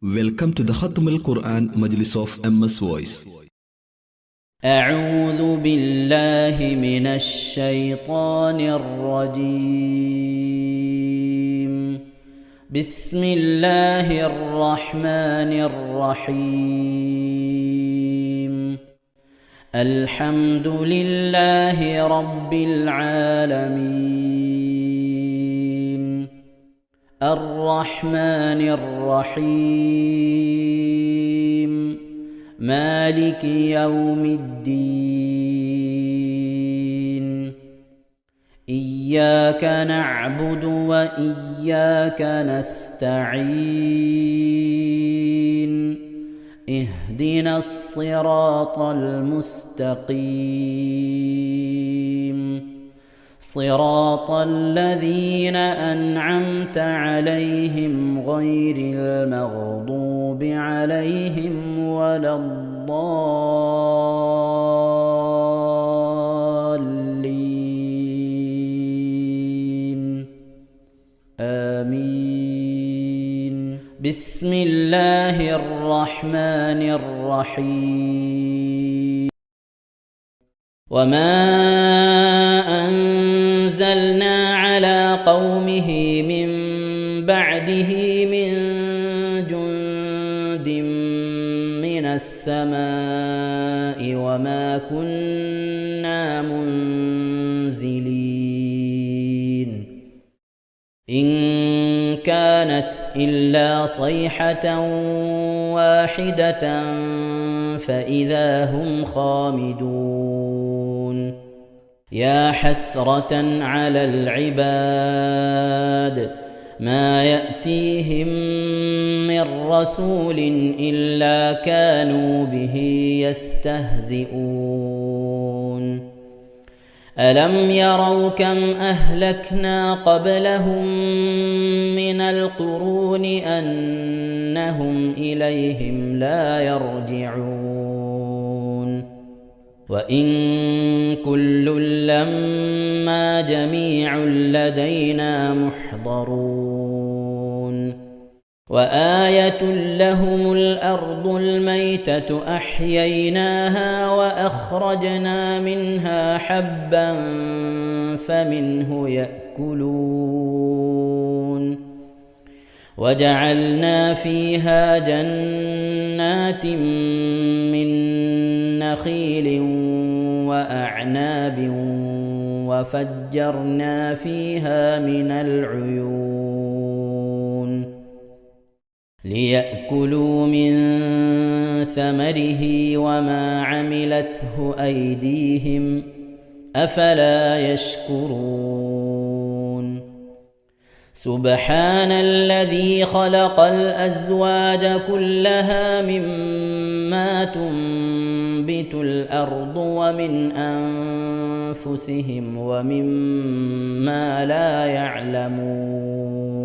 Welcome to the Khatm al-Quran Majlis of MS Voice. أعوذ بالله من الشيطان الرجيم. بسم الله الرحمن الرحيم. الحمد لله رب العالمين. الرحمن الرحيم. مالك يوم الدين. إياك نعبد وإياك نستعين. اهدنا الصراط المستقيم. صراط الذين أنعمت عليهم غير المغضوب عليهم ولا الضالين. آمين. بسم الله الرحمن الرحيم. وما أنزلنا على قومه من بعده من جند من السماء وما كنا منزلين. إن كانت إلا صيحة واحدة فإذا هم خامدون. يا حسرة على العباد ما يأتيهم من رسول إلا كانوا به يستهزئون. ألم يروا كم أهلكنا قبلهم من القرون أنهم إليهم لا يرجعون. وإن كل لما جميع لدينا محضرون. وآية لهم الأرض الميتة أحييناها وأخرجنا منها حبا فمنه يأكلون. وجعلنا فيها جنات من نخيل وأعناب وفجرنا فيها من العيون ليأكلوا من ثمره وما عملته أيديهم أفلا يشكرون. سبحان الذي خلق الأزواج كلها مما تنبت الأرض ومن أنفسهم ومما لا يعلمون.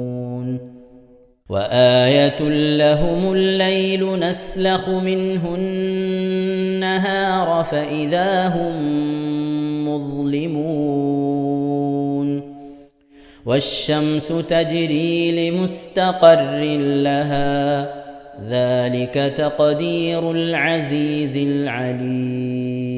وآية لهم الليل نسلخ منه النهار فإذا هم مظلمون. والشمس تجري لمستقر لها ذلك تقدير العزيز العليم.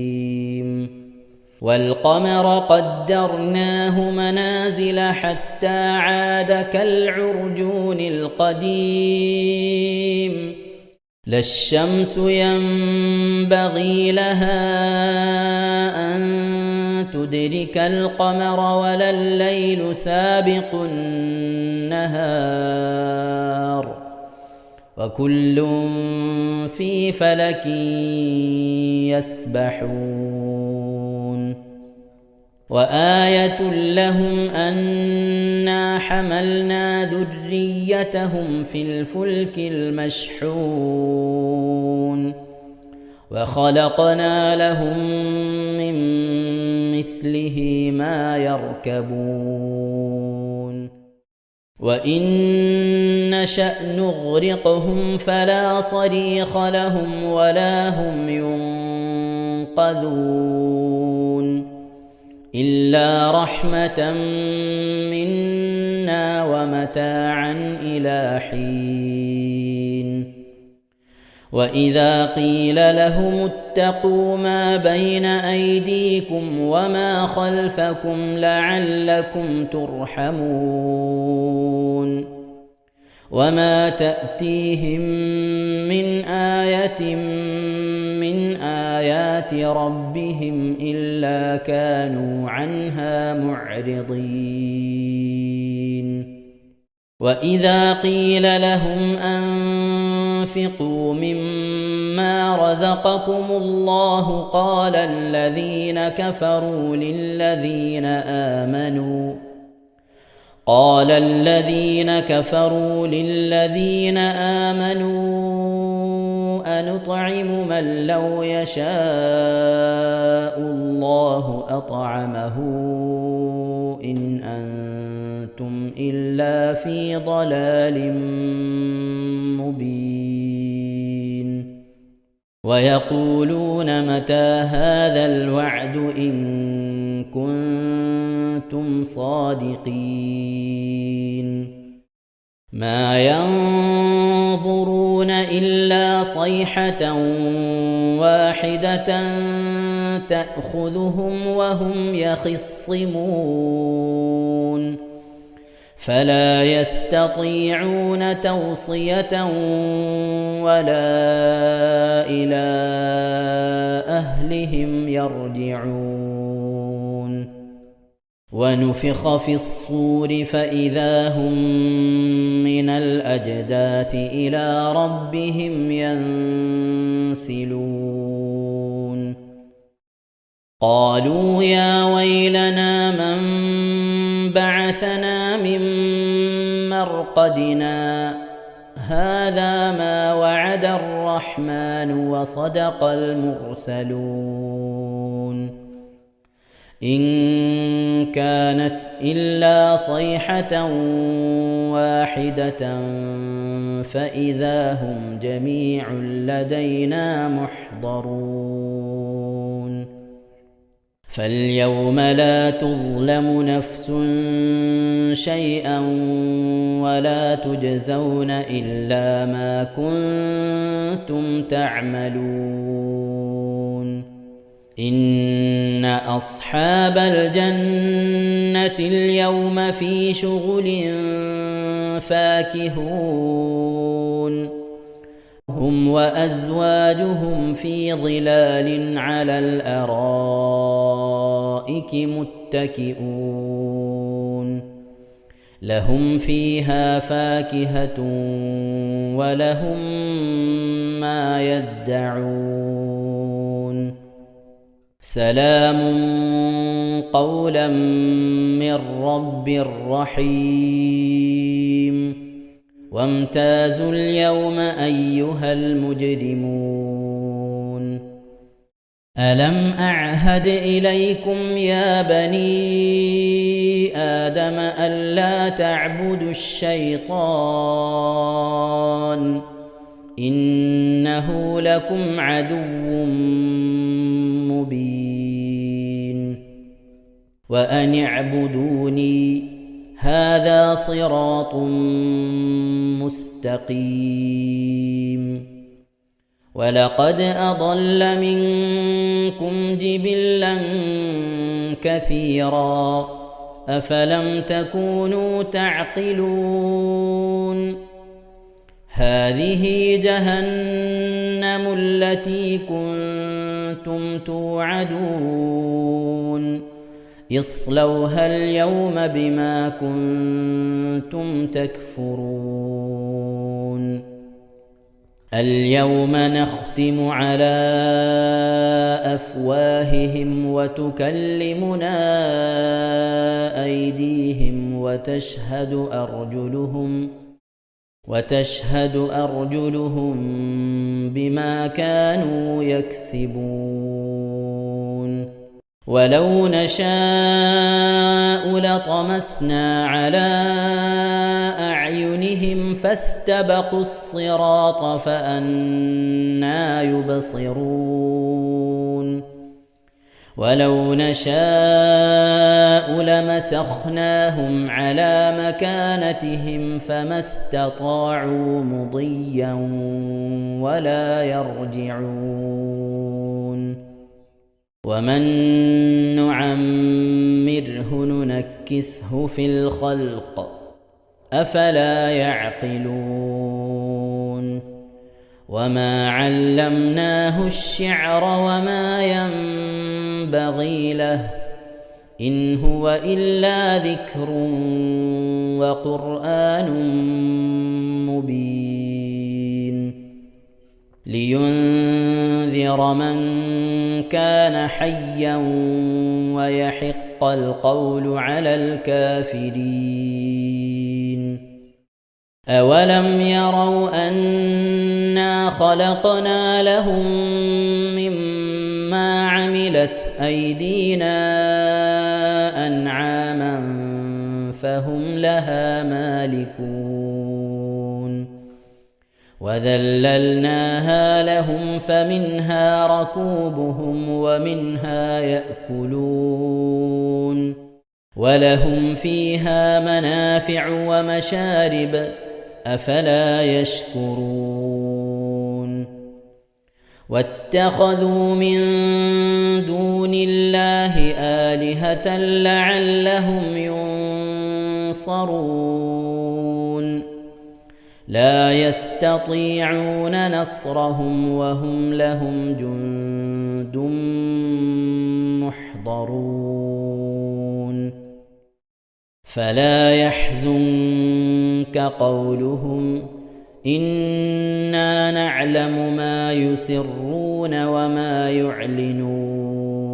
والقمر قدرناه منازل حتى عاد كالعرجون القديم. لا الشمس ينبغي لها أن تدرك القمر ولا الليل سابق النهار وكل في فلك يسبحون. وآية لهم أنا حملنا ذريتهم في الفلك المشحون وخلقنا لهم من مثله ما يركبون. وإن نشأ نغرقهم فلا صريخ لهم ولا هم ينقذون. إلا رحمة منا ومتاعا إلى حين. وإذا قيل لهم اتقوا ما بين أيديكم وما خلفكم لعلكم ترحمون وما تأتيهم من آية من آيات ربهم إلا كانوا عنها معرضين وإذا قيل لهم أنفقوا مما رزقكم الله قال الذين كفروا للذين آمنوا أنطعم من لو يشاء الله أطعمه إن أنتم إلا في ضلال مبين ويقولون متى هذا الوعد إن كنتم صادقين ما ينظرون إلا صيحة واحدة تأخذهم وهم يخصمون فلا يستطيعون توصية ولا إلى أهلهم يرجعون ونفخ في الصور فإذا هم من الأجداث إلى ربهم ينسلون قالوا يا ويلنا من بعثنا من مرقدنا هذا ما وعد الرحمن وصدق المرسلون إن كانت إلا صيحة واحدة فإذا هم جميع لدينا محضرون فاليوم لا تظلم نفس شيئا ولا تجزون إلا ما كنتم تعملون إن أصحاب الجنة اليوم في شغل فاكهون هم وأزواجهم في ظلال على الأرائك متكئون لهم فيها فاكهة ولهم ما يدعون سلام قولا من رب رحيم وامتازوا اليوم أيها المجرمون ألم أعهد إليكم يا بني آدم ألا تعبدوا الشيطان إنه لكم عدو مبين وأن اعبدوني هذا صراط مستقيم ولقد أضل منكم جبلا كثيرا أفلم تكونوا تعقلون هذه جهنم التي كنتم توعدون اصلوها اليوم بما كنتم تكفرون اليوم نختم على أفواههم وتكلمنا أيديهم وتشهد أرجلهم بما كانوا يكسبون ولو نشاء لطمسنا على أعينهم فاستبقوا الصراط فأنى يبصرون ولو نشاء لمسخناهم على مكانتهم فما استطاعوا مضيا ولا يرجعون ومن نعمره ننكسه في الخلق أفلا يعقلون وما علمناه الشعر وما ينبغي له إن هو إلا ذكر وقرآن مبين لينذر من كان حيا ويحق القول على الكافرين أولم يروا أنا خلقنا لهم مما عملت أيدينا أنعاما فهم لها مالكون وذللناها لهم فمنها ركوبهم ومنها يأكلون ولهم فيها منافع ومشارب أفلا يشكرون واتخذوا من دون الله آلهة لعلهم ينصرون لا يستطيعون نصرهم وهم لهم جند محضرون فلا يحزنك قولهم إنا نعلم ما يسرون وما يعلنون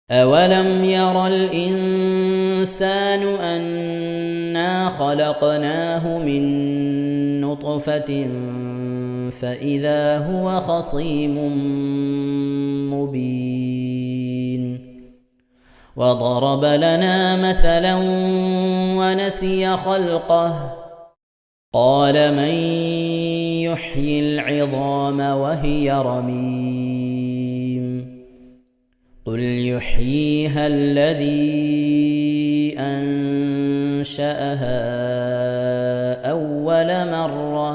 أولم ير الإنسان أنا خلقناه من نطفة فإذا هو خصيم مبين وضرب لنا مثلا ونسي خلقه قال من يحيي العظام وهي رميم قل يحييها الذي أنشأها أول مرة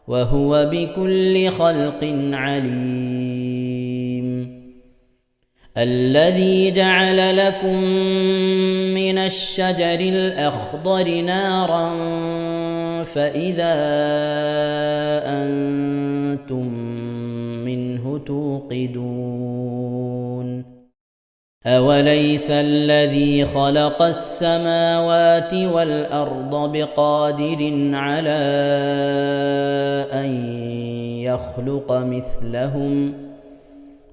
وهو بكل خلق عليم الذي جعل لكم من الشجر الأخضر نارا فإذا أنتم منه توقدون أوليس الذي خلق السماوات والأرض بقادر على أن يخلق مثلهم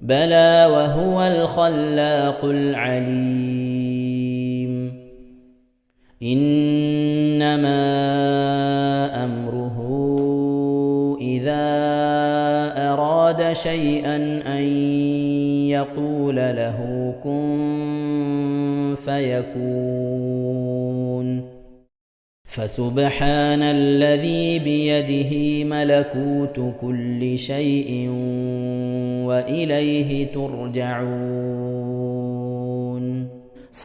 بلى وهو الخلاق العليم إنما أمره إذا أراد شيئا أن يقول له كن فيكون فسبحان الذي بيده ملكوت كل شيء وإليه ترجعون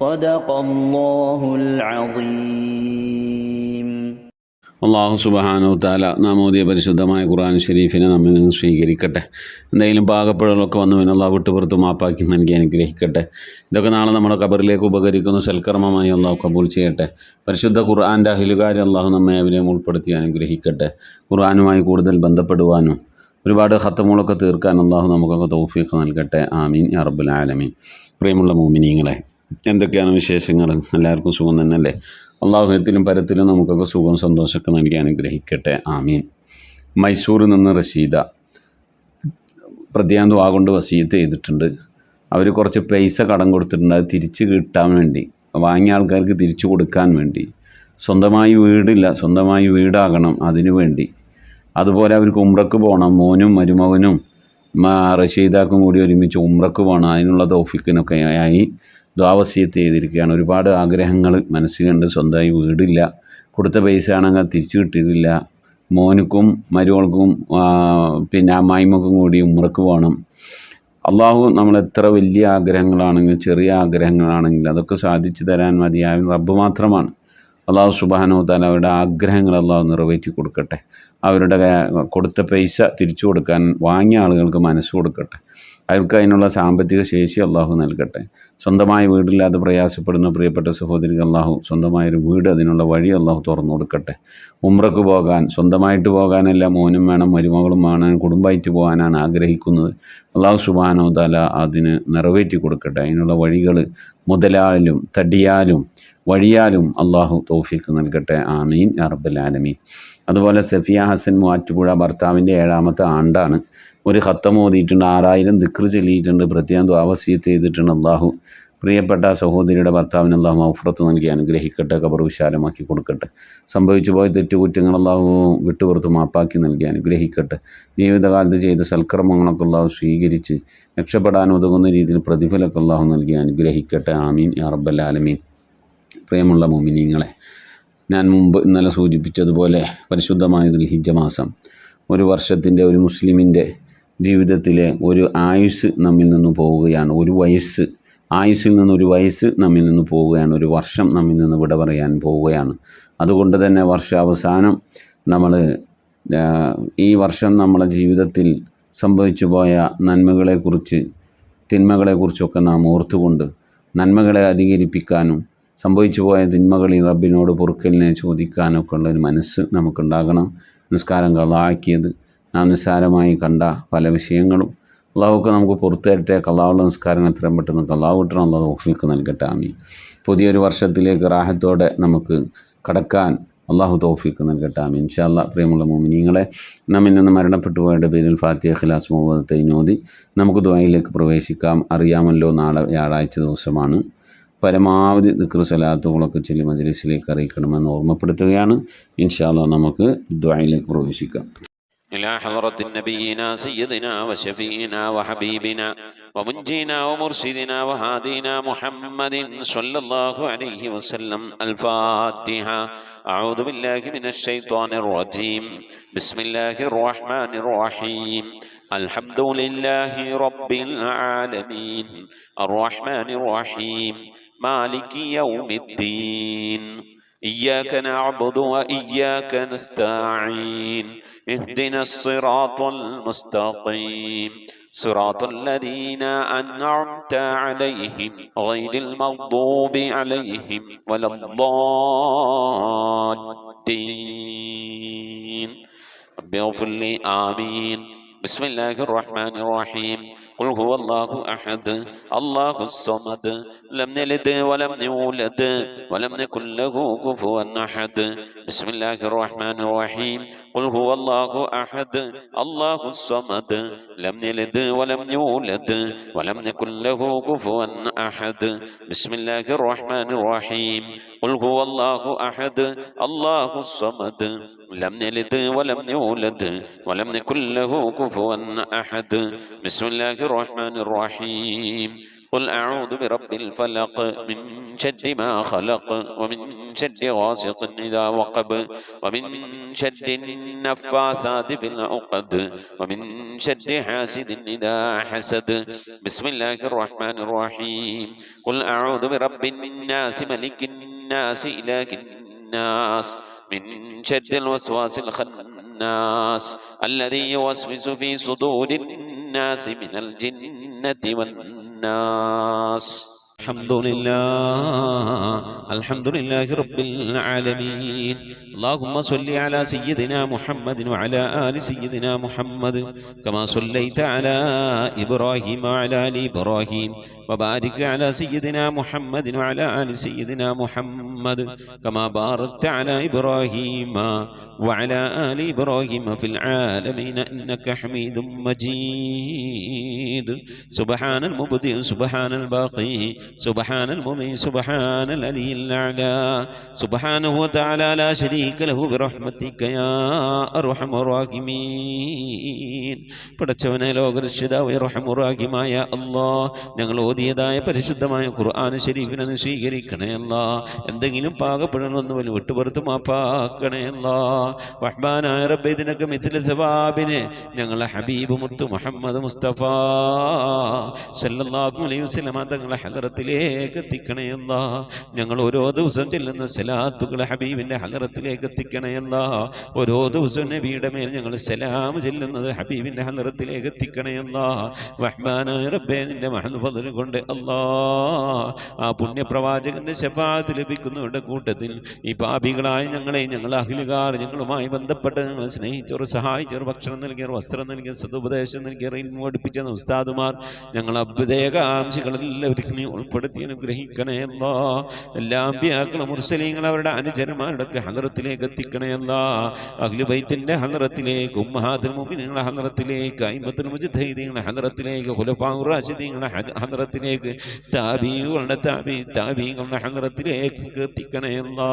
صدق الله العظيم. അള്ളാഹു സുബ്ഹാനഹു തആല നാം ഓതിയ പരിശുദ്ധമായ ഖുർആൻ ഷരീഫിനെ നമ്മിൽ നിന്ന് സ്വീകരിക്കട്ടെ. എന്തെങ്കിലും പാകപ്പിഴകളൊക്കെ വന്നു പിന്നെ അള്ളാഹു വിട്ടുപുറത്ത് മാപ്പാക്കി നൽകി അനുഗ്രഹിക്കട്ടെ. ഇതൊക്കെ നാളെ നമ്മുടെ ഖബറിലേക്ക് ഉപകരിക്കുന്ന സൽക്കർമ്മമായി അള്ളാഹു കബൂൽ ചെയ്യട്ടെ. പരിശുദ്ധ ഖുർആൻ്റെ അഹിലുകാരെ അള്ളാഹു നമ്മെ അവരെയും ഉൾപ്പെടുത്തി അനുഗ്രഹിക്കട്ടെ. ഖുർആനുമായി കൂടുതൽ ബന്ധപ്പെടുവാനും ഒരുപാട് ഖത്തമുകളൊക്കെ തീർക്കാൻ അള്ളാഹു നമുക്കൊക്കെ തൗഫീഖ് നൽകട്ടെ. ആമീൻ യാ റബ്ബൽ ആലമീൻ. പ്രിയമുള്ള മുഅ്മിനീങ്ങളെ, എന്തൊക്കെയാണ് വിശേഷങ്ങൾ? എല്ലാവർക്കും സുഖം തന്നെയല്ലേ? അള്ളാഹു എത്തിലും പരത്തിലും നമുക്കൊക്കെ സുഖം സന്തോഷമൊക്കെ നൽകി അനുഗ്രഹിക്കട്ടെ. ആമീൻ. മൈസൂരിൽ നിന്ന് റഷീദ പ്രത്യേകം ദുആ കൊണ്ട് വസീയത്ത് ചെയ്തിട്ടുണ്ട്. അവർ കുറച്ച് പൈസ കടം കൊടുത്തിട്ടുണ്ട്. അത് തിരിച്ച് കിട്ടാൻ വേണ്ടി, വാങ്ങിയ ആൾക്കാർക്ക് തിരിച്ചു കൊടുക്കാൻ വേണ്ടി. സ്വന്തമായി വീടില്ല, സ്വന്തമായി വീടാകണം, അതിനു വേണ്ടി. അതുപോലെ അവർക്ക് ഉംറക്ക് പോകണം. മോനും മരുമകനും റഷീദാക്കും കൂടി ഒരുമിച്ച് ഉംറക്ക് പോകണം. അതിനുള്ള തൗഫീഖിനൊക്കെ ആയി ദുആവസിയത്ത് ചെയ്തിരിക്കുകയാണ്. ഒരുപാട് ആഗ്രഹങ്ങൾ മനസ്സിലുണ്ട്. സ്വന്തമായി വീടില്ല, കൊടുത്ത പൈസ ആണെങ്കിൽ തിരിച്ചു കിട്ടിയിട്ടില്ല. മോനുക്കും മരുമകൾക്കും പിന്നെ അമ്മായിമ്മക്കും കൂടി ഉംറക്ക് പോകണം. അള്ളാഹു നമ്മളെത്ര വലിയ ആഗ്രഹങ്ങളാണെങ്കിലും ചെറിയ ആഗ്രഹങ്ങളാണെങ്കിലും അതൊക്കെ സാധിച്ചു തരാൻ മതിയായ റബ്ബ് മാത്രമാണ്. അള്ളാഹു സുബ്ഹാനഹു വ തആല അവരുടെ ആഗ്രഹങ്ങൾ അള്ളാഹു നിറവേറ്റി കൊടുക്കട്ടെ. അവരുടെ കൊടുത്ത പൈസ തിരിച്ചു കൊടുക്കാൻ വാങ്ങിയ ആളുകൾക്ക് മനസ്സ് കൊടുക്കട്ടെ. അവർക്ക് അതിനുള്ള സാമ്പത്തിക ശേഷി അള്ളാഹു നൽകട്ടെ. സ്വന്തമായി വീടില്ലാതെ പ്രയാസപ്പെടുന്ന പ്രിയപ്പെട്ട സഹോദരിക്ക് അള്ളാഹു സ്വന്തമായൊരു വീട്, അതിനുള്ള വഴി അള്ളാഹു തുറന്നു കൊടുക്കട്ടെ. ഉംറക്ക് പോകാൻ, സ്വന്തമായിട്ട് പോകാനല്ല, മോനും വേണം മരുമകളും വേണം, കുടുംബമായിട്ട് പോകാനാണ് ആഗ്രഹിക്കുന്നത്. അള്ളാഹു സുബ്ഹാനഹു വ തആല അതിന് നിറവേറ്റി കൊടുക്കട്ടെ. അതിനുള്ള വഴികൾ മുതലാലും തടിയാലും വഴിയാലും അള്ളാഹു തൗഫീഖ് നൽകട്ടെ. ആമീൻ യാ റബ്ബൽ ആലമീൻ. അതുപോലെ സഫിയ ഹസൻ മൂവാറ്റുപുഴ ഭർത്താവിൻ്റെ 7ാമത്തെ ആണ്ടാണ്. ഒരു ഖത്തം ഓതിയിട്ടുണ്ട്, 6000 ദിക്ർ ചൊല്ലിയിട്ടുണ്ട്, പ്രത്യേകം ദുആ വസിയത്ത് ചെയ്തിട്ടുണ്ട്. അള്ളാഹു പ്രിയപ്പെട്ട സഹോദരിയുടെ ഭർത്താവിന് അള്ളാഹു മഗ്ഫിറത്ത് നൽകി അനുഗ്രഹിക്കട്ടെ, ഖബർ വിശാലമാക്കി കൊടുക്കട്ടെ. സംഭവിച്ചു പോയ തെറ്റുകുറ്റങ്ങൾ അള്ളാഹു വിട്ടുപുറത്ത് മാപ്പാക്കി നൽകി അനുഗ്രഹിക്കട്ടെ. ജീവിതകാലത്ത് ചെയ്ത സൽക്കർമ്മങ്ങളൊക്കെ അള്ളാഹു സ്വീകരിച്ച് രക്ഷപ്പെടാൻ ഉതകുന്ന രീതിയിൽ പ്രതിഫലമൊക്കെ അള്ളാഹു നൽകി അനുഗ്രഹിക്കട്ടെ. ആമീൻ യാ റബ്ബൽ ആലമീൻ. പ്രിയമുള്ള മുഅ്മിനീങ്ങളെ, ഞാൻ ഇന്നലെ സൂചിപ്പിച്ചതുപോലെ പരിശുദ്ധമായ ദുൽഹിജ്ജ മാസം ഒരു വർഷത്തിൻ്റെ, ഒരു മുസ്ലിമിൻ്റെ ജീവിതത്തിലെ ഒരു ആയുസ് നമ്മിൽ നിന്ന് പോവുകയാണ്. ഒരു വയസ്സ്, ആയുസ്സിൽ നിന്നൊരു വയസ്സ് നമ്മിൽ നിന്ന് പോവുകയാണ്. ഒരു വർഷം നമ്മിൽ നിന്ന് വിട പറയാൻ പോവുകയാണ്. അതുകൊണ്ട് തന്നെ വർഷാവസാനം നമ്മൾ ഈ വർഷം നമ്മളെ ജീവിതത്തിൽ സംഭവിച്ചു പോയ നന്മകളെക്കുറിച്ച് തിന്മകളെക്കുറിച്ചൊക്കെ നാം ഓർത്തുകൊണ്ട് നന്മകളെ അധികരിപ്പിക്കാനും സംഭവിച്ചു പോയ തിന്മകളിൽ റബ്ബിനോട് പൊറുക്കലിനെ ചോദിക്കാനൊക്കെ ഉള്ളൊരു മനസ്സ് നമുക്കുണ്ടാകണം. നിസ്കാരം ഖളാക്കിയത് നാം നിസ്സാരമായി കണ്ട പല വിഷയങ്ങളും അള്ളാഹുക്ക് നമുക്ക് പുറത്തു തരട്ടെ. ഖളാഉള്ള നിസ്കാരം എത്രയും പെട്ടെന്ന് ഖളാ വിട്ടണം. അള്ളാഹു തൗഫീഖ് നൽകട്ടെ. ആമീൻ. പുതിയൊരു വർഷത്തിലേക്ക് റാഹത്തോടെ നമുക്ക് കടക്കാൻ അള്ളാഹു തൗഫീഖ് നൽകട്ടെ. ആമീൻ. ഇൻഷാ അല്ലാഹ്. പ്രിയമുള്ള മുഅ്മിനീങ്ങളെ, നമ്മിൽ നിന്ന് മരണപ്പെട്ടു പോയവരുടെ പേരിൽ ഫാത്തിഹ, ഇഖ്ലാസ്, മുഅവ്വദത്തൈൻ ഓതി നമുക്ക് ദുആയിലേക്ക് പ്രവേശിക്കാം. അറിയാമല്ലോ, നാളെ വ്യാഴാഴ്ച ദിവസമാണ്. പരമാവധി ദിക്ർ സലാത്തുകളൊക്കെ ചൊല്ലി മജ്ലിസിലേക്ക് അറിയിക്കണമെന്ന് ഓർമ്മപ്പെടുത്തുകയാണ്. ഇൻഷാ അല്ലാഹ് നമുക്ക് ദുആയിലേക്ക് പ്രവേശിക്കാം. إلى حضرة نبينا سيدنا وشفينا وحبيبنا ومنجينا ومرشدنا وهادينا محمد صلى الله عليه وسلم. الفاتحة. أعوذ بالله من الشيطان الرجيم. بسم الله الرحمن الرحيم. الحمد لله رب العالمين الرحمن الرحيم مالك يوم الدين. إياك نعبد وإياك نستعين. اهدنا الصراط المستقيم صراط الذين أنعمت عليهم غير المغضوب عليهم ولا الضالين. رب اغفر لي. آمين. بسم الله الرحمن الرحيم. قل هو الله أحد الله الصمد لم يلد ولم يولد ولم يكن له كفوا أحد. بسم الله الرحمن الرحيم. قل هو الله أحد الله الصمد لم يلد ولم يولد ولم يكن له كفوا أحد. بسم الله الرحمن الرحيم. قل هو الله أحد الله الصمد لم يلد ولم يولد ولم يكن له كفوا أحد. بسم الله الرحمن الرحيم. قل أعوذ برب الفلق من شر ما خلق ومن شر غاسق إذا وقب ومن شر النفاثات في العقد ومن شر حاسد إذا حسد. بسم الله الرحمن الرحيم. قل أعوذ برب الناس ملك الناس إله الناس من شر الوسواس الخناس الذي يوسوس في صدور الناس من الجنة والناس. الحمد لله رب العالمين. اللهم صل على سيدنا محمد وعلى آل سيدنا محمد كما صليت على إبراهيم وعلى آل إبراهيم وبارك على سيدنا محمد وعلى آل سيدنا محمد كما باركت على إبراهيم وعلى آل إبراهيم في العالمين إنك حميد مجيد. سبحان المبدئ سبحان الباقي سبحان المضي سبحان العلي الأعلى سبحانه وتعالى لا شريك له برحمتك يا أرحم الراحمين. പടച്ചവനെ ലോകരക്ഷിതാവേ റഹ്മാനുറഹീമായ അല്ലാഹ്, ഞങ്ങൾ ഓതിയതായ പരിശുദ്ധമായ ഖുർആൻ ശരീഫിനെ സ്വീകരിക്കണേ അല്ലാഹ്. എന്തെങ്കിലും പാകപ്പെടണമെന്ന് വലിയ വിട്ടുപുറത്ത് മാപ്പാക്കണേ അല്ലാഹ്. റഹ്മാനായ റബ്ബേ, ഇതിനൊക്കെ മിഥില സവാബിനെ ഞങ്ങളെ ഹബീബ് മുത്ത് മുഹമ്മദ് മുസ്തഫ സല്ലല്ലാഹു അലൈഹി വസല്ലമ തങ്ങളെ ഹദറത്തിൽ ഹദ്റത്തിലേക്ക് എത്തിക്കണേ അല്ലാ. ഞങ്ങൾ ഓരോ ദിവസം ചെല്ലുന്ന സലാത്തുകൾ ഹബീബിൻ്റെ ഹദ്റത്തിലേക്ക് എത്തിക്കണേ അല്ലാ. ഓരോ ദിവസവും നബിയുടെ മേൽ ഞങ്ങൾ സലാം ചെല്ലുന്നത് ഹബീബിൻ്റെ ഹദ്റത്തിലേക്ക് എത്തിക്കണേ അല്ലാ. റഹ്മാനായ റബ്ബേ നിന്റെ മഹൽ ഫദ്ൽ കൊണ്ട് അല്ലാ ആ പുണ്യപ്രവാചകന്റെ ശഫാഅത്ത് ലഭിക്കുന്നവരുടെ കൂട്ടത്തിൽ ഈ പാപികളായ ഞങ്ങളെ, ഞങ്ങൾ അഹ്ലുകാർ, ഞങ്ങളുമായി ബന്ധപ്പെട്ട് ഞങ്ങളെ സ്നേഹിച്ചവർ, സഹായിച്ചവർ, ഭക്ഷണം നൽകിയവർ, വസ്ത്രം നൽകിയവർ, സദുപദേശം നൽകിയവർ, ഇൽമു പഠിപ്പിച്ച ഉസ്താദുമാർ, ഞങ്ങൾ അഭ്യുദയകാംക്ഷികളെല്ലാവരും നീ ഉൾപ്പെടുത്തി അനുഗ്രഹിക്കണേ അല്ലാ. എല്ലാ അമ്പിയാക്കളും മുർസലീങ്ങൾ അവരുടെ അനുചരന്മാരുടെ ഹദ്റത്തിലേക്ക് എത്തിക്കണേ അല്ലാ. അഹ്ലു ബൈത്തിന്റെ ഹദ്റത്തിലേക്ക്, ഉമ്മഹാത്തുൽ മുഅ്മിനീങ്ങളുടെ ഹദ്റത്തിലേക്ക്, അയിമ്മത്തുൽ മുജ്തഹിദീങ്ങളുടെ ഹദ്റത്തിലേക്ക്, ഖുലഫാഉർ റാഷിദീങ്ങളുടെ ഹദ്റത്തിലേക്ക്, താബീങ്ങളുടെ താബീങ്ങളുടെ ഹദ്റത്തിലേക്ക് എത്തിക്കണേ അല്ലാ.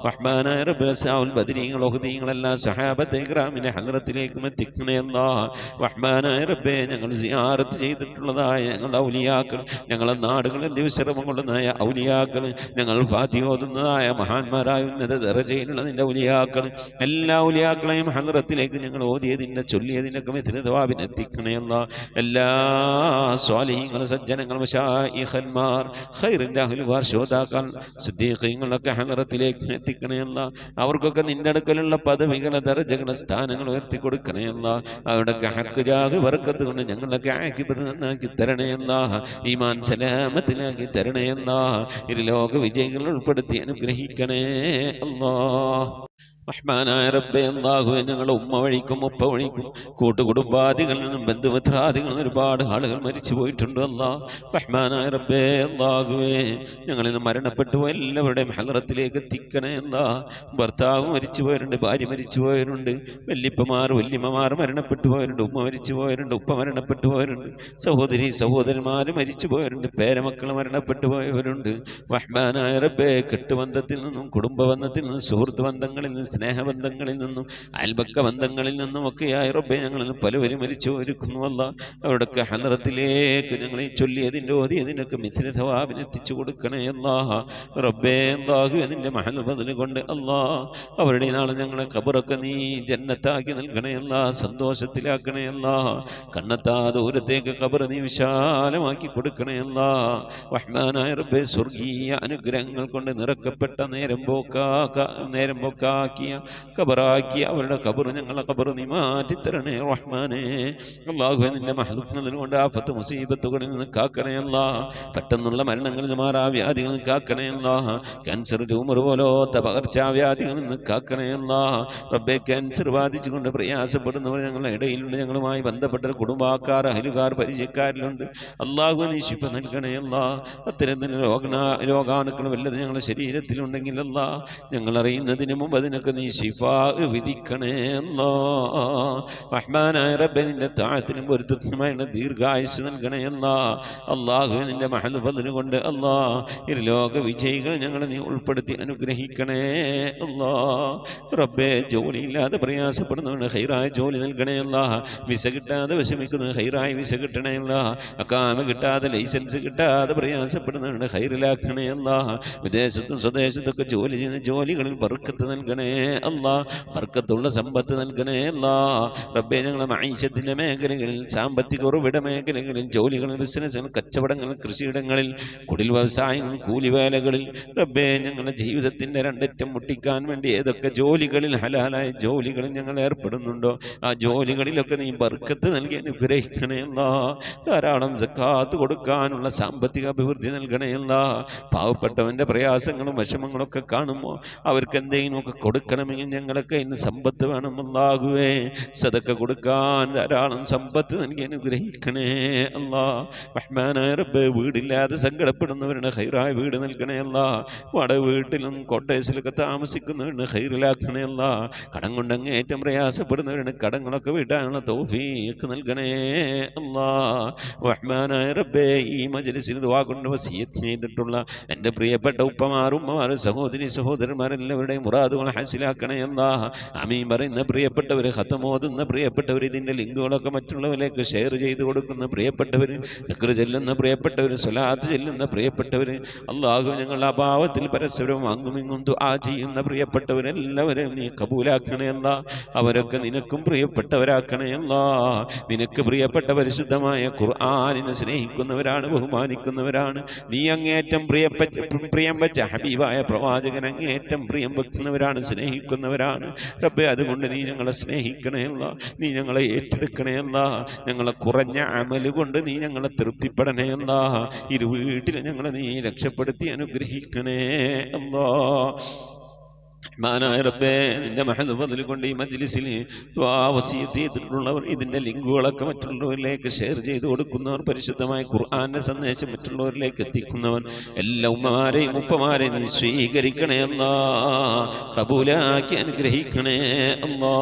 റഹ്മാനായ റബ്ബേ സഅൽ ബദരീങ്ങൾ, ഉഹദീങ്ങൾ, എല്ലാ സഹാബത്തെ ഇക്റാമിന്റെ ഹദ്റത്തിലേക്കും എത്തിക്കണേ അല്ലാ. റഹ്മാനായ റബ്ബേ ഞങ്ങൾ സിയാറത്ത് ചെയ്തിട്ടുള്ളതായ ഞങ്ങളുടെ ഔലിയാക്കൾ, ഞങ്ങളുടെ നാടുകളിൽ ദിവസരമം കൊള്ളുന്നതായ ഔലിയാക്കൾ, ഞങ്ങൾ ഫാത്തിഹ ഓതുന്നതായ മഹാന്മാരായ ഉന്നത ദറജയിലുള്ള നിന്റെ ഔലിയാക്കൾ, എല്ലാ ഔലിയാക്കളെയും ഹദ്റത്തിലേക്ക് ഞങ്ങൾ ഓതിയതിൻ്റെ ചൊല്ലിയതിനൊക്കെ മിഥ്ല തവാബിന് എത്തിക്കണേ അല്ലാ. എല്ലാ സ്വാലിഹീങ്ങൾ, സജ്ജനങ്ങൾ, മശായിഖന്മാർ, ഖൈറിൻ്റെ അഹ്ലുകാർ, ശോതാക്കൾ, സിദ്ദീഖീങ്ങളൊക്കെ ഹദ്റത്തിലേക്ക് എത്തിക്കണേ അല്ലാ. അവർക്കൊക്കെ നിന്റെ അടുക്കലുള്ള പദവികളെ, ദർജകളെ, സ്ഥാനങ്ങൾ ഉയർത്തി കൊടുക്കണേ അല്ലാ. അവരുടെയൊക്കെ ഹക്ക് ജാഹ് ബർക്കത്ത് കൊണ്ട് ഞങ്ങളൊക്കെ ആക്കിബത്ത് നന്നാക്കി തരണേ അല്ലാ. ഈമാൻ സലാമത്തിലാക്കി തരണേ അല്ലാ. ഇരുലോക വിജയികൾ ഉൾപ്പെടുത്തി അനുഗ്രഹിക്കണേ അല്ലാ. റഹ്മാനായ റബ്ബേ അല്ലാഹുവേ ഞങ്ങളുടെ ഉമ്മ വഴിക്കും ഉപ്പ വഴിക്കും കൂട്ടുകുടുംബാദികളിൽ നിന്നും ബന്ധുമിത്രാദികളിൽ നിന്നും ഒരുപാട് ആളുകൾ മരിച്ചു പോയിട്ടുണ്ട് അല്ലാ. റഹ്മാനായ റബ്ബേ അല്ലാഹുവേ ഞങ്ങളിൽ നിന്ന് മരണപ്പെട്ടു എല്ലാവരുടെയും ഹദ്റത്തിലേക്ക് എത്തിക്കണേ അല്ലാ. ഭർത്താവ് മരിച്ചു പോയവരുണ്ട്, ഭാര്യ മരിച്ചു പോയവരുണ്ട്, വല്യപ്പമാർ വല്യമ്മമാർ മരണപ്പെട്ടു പോയവരുണ്ട്, ഉമ്മ മരിച്ചു പോയവരുണ്ട്, ഉപ്പ മരണപ്പെട്ടു പോയവരുണ്ട്, സഹോദരി സഹോദരന്മാർ മരിച്ചു പോയവരുണ്ട്, പേരമക്കൾ മരണപ്പെട്ടു പോയവരുണ്ട്. റഹ്മാനായ റബ്ബേ കെട്ടുബന്ധത്തിൽ നിന്നും കുടുംബബന്ധത്തിൽ നിന്നും സുഹൃത്ത് ബന്ധങ്ങളിൽ നിന്നും സ്നേഹബന്ധങ്ങളിൽ നിന്നും അയൽപക്ക ബന്ധങ്ങളിൽ നിന്നും ഒക്കെയായി റബ്ബേ ഞങ്ങളിൽ പലവരും മരിച്ചു ഒരുക്കുന്നു അല്ല. അവിടൊക്കെ ഹദ്റത്തിലേക്ക് ഞങ്ങളെ ചൊല്ലിയതിൻ്റെ ഓതിയതിനൊക്കെ മിഥ്ല തവാബിന് എത്തിച്ചു കൊടുക്കണേ അല്ലാ. റബ്ബേ അല്ലാഹു അതിൻ്റെ മഹൽ ഫദ്ൽ കൊണ്ട് അല്ലാ അവരുടെ നാളെ ഞങ്ങളെ ഖബറൊക്കെ നീ ജന്നത്താക്കി നൽകണേ അല്ലാ, സന്തോഷത്തിലാക്കണേ അല്ലാ. കണ്ണെത്താ ദൂരത്തേക്ക് ഖബർ നീ വിശാലമാക്കി കൊടുക്കണേ അല്ലാ. റഹ്മാനായ റബ്ബേ സ്വർഗീയ അനുഗ്രഹങ്ങൾ കൊണ്ട് നിറക്കപ്പെട്ട നേരം പോക്കാക്കിയ ഖബറാക്കിയ അവരുടെ ഖബർ ഞങ്ങളെ ഖബർ നീ മാറ്റിത്തരണേ റഹ്മാനേ. അല്ലാഹുവേ നിന്റെ മഹ്ദൂഫ്നതിൽ കൊണ്ട് ആഫത്ത് മുസീബത്തുകളിൽ നിന്ന് കാക്കണേ അല്ലാ. പെട്ടെന്നുള്ള മരണങ്ങളിൽ നിന്ന് മാറാവ്യാധികളിൽ നിന്ന് കാക്കണേ അല്ലാ. ക്യാൻസർ, ട്യൂമർ പോലോത്ത പകർച്ചാവ്യാധികളിൽ നിന്ന് കാക്കണേ അല്ലാ. റബ്ബേ ക്യാൻസർ ബാധിച്ചുകൊണ്ട് പ്രയാസപ്പെടുന്നവർ ഞങ്ങളുടെ ഇടയിലുണ്ട്, ഞങ്ങളുമായി ബന്ധപ്പെട്ട കുടുംബക്കാർ, അയലുകാർ, പരിചയക്കാരിലുണ്ട്. അല്ലാഹു നീ ശിഫ നൽകണേ അല്ലാ. അത്തരത്തിൽ രോഗാണുക്കൾ വല്ലത് ഞങ്ങളുടെ ശരീരത്തിലുണ്ടെങ്കിൽ അല്ലാ ഞങ്ങൾ അറിയുന്നതിന് മുമ്പ് അതിനൊക്കെ നീ ശിഫാ വിധിക്കണേ അല്ലാ. റഹ്മാനായ റബ്ബേ നിന്റെ താഴത്തിനും പൊരുത്തത്തിനുമായുള്ള ദീർഘായുസ് നൽകണേ അല്ലാ. അല്ലാഹുവേ നിന്റെ മഹൽ ഫദ്ൽ കൊണ്ട് അല്ലാ ഇരുലോക വിജയികൾ ഞങ്ങളെ നീ ഉൾപ്പെടുത്തി അനുഗ്രഹിക്കണേ അല്ലാ. റബ്ബേ ജോലിയില്ലാതെ പ്രയാസപ്പെടുന്നവന് ഹൈറായ ജോലി നൽകണേ അല്ലാ. വിസ കിട്ടാതെ വിഷമിക്കുന്ന ഹൈറായ വിസ കിട്ടണേ അല്ലാ. അക്കാമ കിട്ടാതെ ലൈസൻസ് കിട്ടാതെ പ്രയാസപ്പെടുന്നവന് ഹൈറിലാക്കണേ അല്ലാ. വിദേശത്തും സ്വദേശത്തൊക്കെ ജോലി ചെയ്യുന്ന ജോലികളിൽ ബർക്കത്ത് നൽകണേ അല്ലാ. ബർക്കത്തുള്ള സമ്പത്ത് നൽകണേ അല്ലാ. റബ്ബേ ഞങ്ങളെ മഈശത്തിന്റെ മേഖലകളിൽ, സാമ്പത്തിക ഉറവിട മേഖലകളിൽ, ജോലികളിൽ, ബിസിനസ്സുകൾ, കച്ചവടങ്ങൾ, കൃഷിയിടങ്ങളിൽ, കുടിൽ വ്യവസായങ്ങൾ, കൂലിവേലകളിൽ റബ്ബേ ഞങ്ങളുടെ ജീവിതത്തിന്റെ രണ്ടറ്റം മുട്ടിക്കാൻ വേണ്ടി ഏതൊക്കെ ജോലികളിൽ ഹലാലായ ജോലികളിൽ ഞങ്ങൾ ഏർപ്പെടുന്നുണ്ടോ ആ ജോലികളിലൊക്കെ നീ ബർക്കത്ത് നൽകി അനുഗ്രഹിക്കണേ അല്ലാ. ധാരാളം സക്കാത്ത് കൊടുക്കാനുള്ള സാമ്പത്തിക അഭിവൃദ്ധി നൽകണേ അല്ലാ. പാവപ്പെട്ടവന്റെ പ്രയാസങ്ങളും വിഷമങ്ങളൊക്കെ കാണുമ്പോൾ അവർക്ക് എന്തെങ്കിലുമൊക്കെ കൊടുക്കണമെങ്കിൽ ഞങ്ങളൊക്കെ ഇന്ന് സമ്പത്ത് വേണം അല്ലാഹുവേ. സദക്ക കൊടുക്കാൻ ധാരാളം സമ്പത്ത് നൽകി അനുഗ്രഹിക്കണേ അല്ലാ. റഹ്മാനായ റബ്ബേ വീടില്ലാതെ സങ്കടപ്പെടുന്നവരുടെ ഹൈറായ വീട് നൽകണേ അല്ലാ. വാടക വീട്ടിലും കോട്ടേഴ്സിലൊക്കെ താമസിക്കുന്നവരുടെ ഹൈറിലാക്കണേ അല്ലാ. കടം കൊണ്ട് അങ്ങേറ്റം പ്രയാസപ്പെടുന്നവരുടെ കടങ്ങളൊക്കെ വീട്ടാനുള്ള തൗഫീഖ് നൽകണേ അല്ലാ. റഹ്മാനായ റബ്ബേ ഈ മജ്ലിസിൽ ദുആ കൊണ്ട് വസിയത്ത് ചെയ്തിട്ടുള്ള എൻ്റെ പ്രിയപ്പെട്ട ഉപ്പമാർ, ഉമ്മമാർ, സഹോദരി സഹോദരന്മാരെല്ലാവരുടെയും മുറാദുകൾ മനസ്സിലാക്കണേ അല്ലാ. ആമീൻ പറയുന്ന പ്രിയപ്പെട്ടവർ, ഖത്ം ഓതുന്ന പ്രിയപ്പെട്ടവർ, ഇതിൻ്റെ ലിങ്കുകളൊക്കെ മറ്റുള്ളവരിലേക്ക് ഷെയർ ചെയ്ത് കൊടുക്കുന്ന പ്രിയപ്പെട്ടവർ, ദിക്ർ ചെല്ലുന്ന പ്രിയപ്പെട്ടവർ, സ്വലാത്ത് ചെല്ലുന്ന പ്രിയപ്പെട്ടവർ, അല്ലാഹു ഞങ്ങളുടെ അഭാവത്തിൽ പരസ്പരം അങ്ങുമിങ്ങും ദുആ ചെയ്യുന്ന പ്രിയപ്പെട്ടവരെല്ലാവരും നീ കബൂലാക്കണേ അല്ലാ. അവരൊക്കെ നിനക്കും പ്രിയപ്പെട്ടവരാക്കണേ അല്ലാ. നിനക്ക് പ്രിയപ്പെട്ട പരിശുദ്ധമായ ഖുർആനിനെ സ്നേഹിക്കുന്നവരാണ്, ബഹുമാനിക്കുന്നവരാണ്. നീ അങ്ങേറ്റം പ്രിയം വെച്ച ഹബീബായ പ്രവാചകൻ അങ്ങേറ്റം പ്രിയം വെക്കുന്നവരാണ്, സ്നേഹിക്കുന്നവരാണ്. റബ്ബേ, അതുകൊണ്ട് നീ ഞങ്ങളെ സ്നേഹിക്കണേ അല്ലാ. നീ ഞങ്ങളെ ഏറ്റെടുക്കണേ അല്ലാ. ഞങ്ങളെ കുറഞ്ഞ അമല് കൊണ്ട് നീ ഞങ്ങളെ തൃപ്തിപ്പെടണേ അല്ലാ. ഇരുവീട്ടിൽ ഞങ്ങളെ നീ രക്ഷപ്പെടുത്തി അനുഗ്രഹിക്കണേ അല്ലാ. മാനായ റബ്ബേ, നിന്റെ മഹദ് ഫദ്ൽ കൊണ്ട് ഈ മജ്ലിസിൽ ദുആ വസിയത്ത് ചെയ്തിട്ടുള്ളവർ, ഇതിൻ്റെ ലിങ്കുകളൊക്കെ മറ്റുള്ളവരിലേക്ക് ഷെയർ ചെയ്ത് കൊടുക്കുന്നവർ, പരിശുദ്ധമായ ഖുർആന്റെ സന്ദേശം മറ്റുള്ളവരിലേക്ക് എത്തിക്കുന്നവർ, എല്ലാ ഉമ്മമാരെയും ഉപ്പമാരെയും നീ സ്വീകരിക്കണേ അല്ലാ. ഖബൂലാക്കി അനുഗ്രഹിക്കണേ അല്ലാ.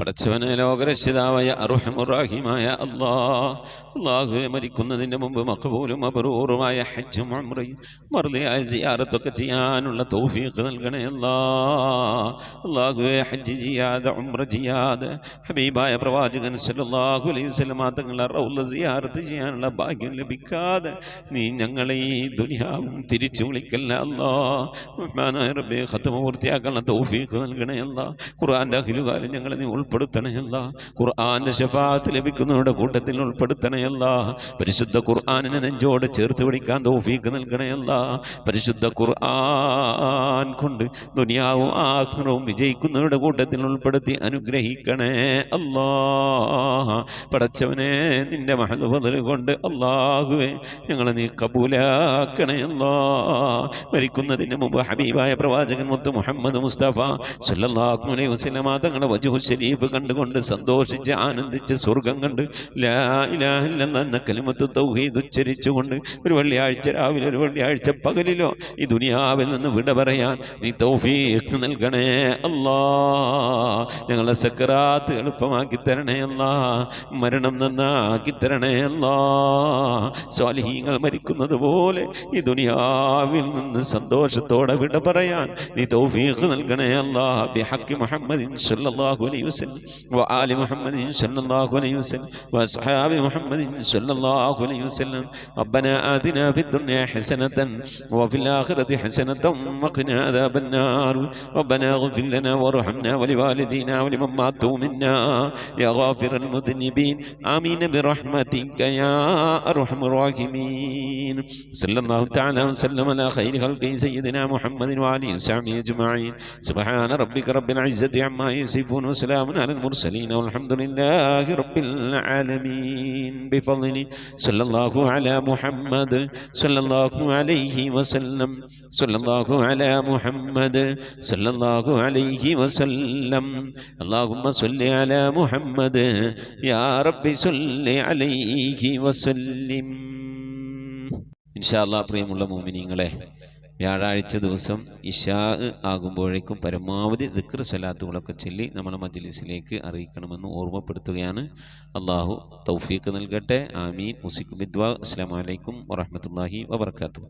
പടച്ചവനെ, ലോകരക്ഷിതാവായ അർഹമുർ-റഹീമായ അല്ലാഹുവേ, മരിക്കുന്നതിൻ്റെ മുമ്പ് മഖബൂലും മബ്റൂറുമായ ഹജ്ജും ഉംറയും മർദിയായ സിയാറത്തൊക്കെ ചെയ്യാനുള്ള തൗഫീഖ് നൽകണേ അല്ലാഹുവേ. ഹജ്ജ് ചെയ്യാതെ ഉംറ ചെയ്യാതെ ഹബീബായ പ്രവാചകൻ സല്ലല്ലാഹു അലൈഹി വസല്ലം തങ്ങളുടെ റൗള സിയാറത്ത് ചെയ്യാനുള്ള ഭാഗ്യം ലഭിക്കാതെ നീ ഞങ്ങളെ ഈ ദുനിയാവും തിരിച്ചു വിളിക്കല്ല അല്ലാഹ്. റബ്ബേ, ഖത്മ പൂർത്തിയാക്കാനുള്ള തൗഫീഖ് നൽകണേ അല്ലാഹ്. ഖുർആന്റെ അഖിലുകാലം ഞങ്ങളെ നീ ഉൾപ്പെടുത്തണേ അല്ലാഹ്. ഖുർആന്റെ ശഫാഅത്ത് ലഭിക്കുന്നവരുടെ കൂട്ടത്തിൽ ഉൾപ്പെടുത്തണേ അല്ലാഹ്. പരിശുദ്ധ ഖുർആനിനെ നെഞ്ചോട് ചേർത്ത് പിടിക്കാൻ തൗഫീഖ് നൽകണേ അല്ലാഹ്. പരിശുദ്ധ ഖുർആൻ കൊണ്ട് ദുനിയാവും ആഖിറവും വിജയിക്കുന്നവരുടെ കൂട്ടത്തിൽ ഉൾപ്പെടുത്തി അനുഗ്രഹിക്കണേ അല്ലാഹ്. പടച്ചവനെ, നിന്റെ മഹദ് ഫദ്ൽ കൊണ്ട് അല്ലാഹുവേ ഞങ്ങളെ നീ കബൂലാക്കണേ അല്ലാഹ്. മരിക്കുന്നതിന് മുമ്പ് ഹബീബായ പ്രവാചകൻ മുത്ത് മുഹമ്മദ് മുസ്തഫ സല്ലല്ലാഹു അലൈഹി വസല്ലം തങ്ങളുടെ വജ്ഹു ശരീഫ് കണ്ടുകൊണ്ട് സന്തോഷിച്ച് ആനന്ദിച്ച് സ്വർഗം കണ്ട് ലാ ഇലാഹ ഇല്ലല്ലാഹ് എന്ന കലിമത്ത് തൗഹീദ് ഉച്ചരിച്ചുകൊണ്ട് ഒരു വെള്ളിയാഴ്ച രാവിലെ ഒരു വെള്ളിയാഴ്ച പകലിലോ ഈ ദുനിയാവിൽ നിന്ന് വിട പറയാൻ നീ തൗഫീഖ് നൽകണേ അല്ലാഹ്. ഞങ്ങളെ സക്കറാത്ത് എളുപ്പമാക്കി തരണേ അല്ലാഹ്. മരണം നന്നാക്കി തരണേ അല്ലാഹ്. സ്വാലിഹീങ്ങൾ മരിക്കുന്നത് പോലെ ഈ ദുനിയാവിൽ നിന്ന് സന്തോഷത്തോടെ വിട പറയാൻ നീ തൗഫീഖ് നൽകണേ അല്ലാഹ്. ബിഹഖി മുഹമ്മദിൻ സല്ലല്ലാഹു അലൈഹി വസല്ലം وآل محمد صلى الله عليه وسلم وأصحاب محمد صلى الله عليه وسلم. ربنا آتنا في الدنيا حسنة وفي الآخرة حسنة وقنا عذاب النار. ربنا اغفر لنا وارحمنا ولوالدينا ولمن ماتوا منا يا غافر المذنبين. آمين برحمتك يا أرحم الراحمين. صلى الله تعالى وسلم على خير خلقه سيدنا محمد وآله وصحبه أجمعين. سبحان ربك رب العزة عما يصفون وسلام على المرسلين والحمد لله رب العالمين. بفضله صلى الله على محمد صلى الله عليه وسلم. صلى الله على محمد صلى الله عليه وسلم. اللهم صل على محمد يا رب صل عليه وسلم. إن شاء الله പ്രിയമുള്ള മുഅ്മിനീങ്ങളെ, വ്യാഴാഴ്ച ദിവസം ഇശാ ആകുമ്പോഴേക്കും പരമാവധി ദിക്ർ സ്വലാത്തുകളൊക്കെ ചൊല്ലി നമ്മളെ മജ്ലിസിലേക്ക് അറിയിക്കണമെന്ന് ഓർമ്മപ്പെടുത്തുകയാണ്. അല്ലാഹു തൗഫീഖ് നൽകട്ടെ. ആമീൻ. മുസിക് ബിദ്വാ. അസ്സലാമു അലൈക്കും വറഹ്മത്തുള്ളാഹി വബറകാതുഹു.